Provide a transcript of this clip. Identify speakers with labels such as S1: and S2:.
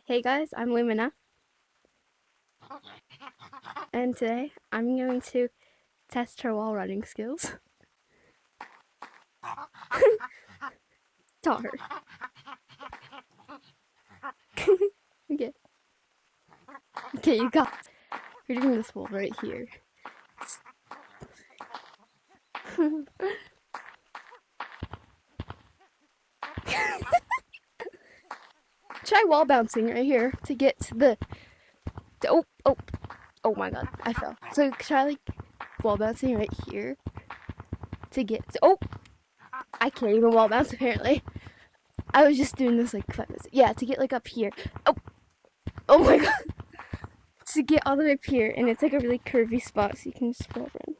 S1: Hey guys, I'm Lumina, and today I'm going to test her wall running skills. Taught her. Okay. Okay, you got this. We're doing this wall right here. Try wall bouncing right here to get to the oh my god, I fell. So try like wall bouncing right here to get to, I can't even wall bounce apparently. I was just doing this like 5 minutes. Yeah, to get like up here. Oh my god. To get all the way up here, and it's like a really curvy spot, so you can just wall run.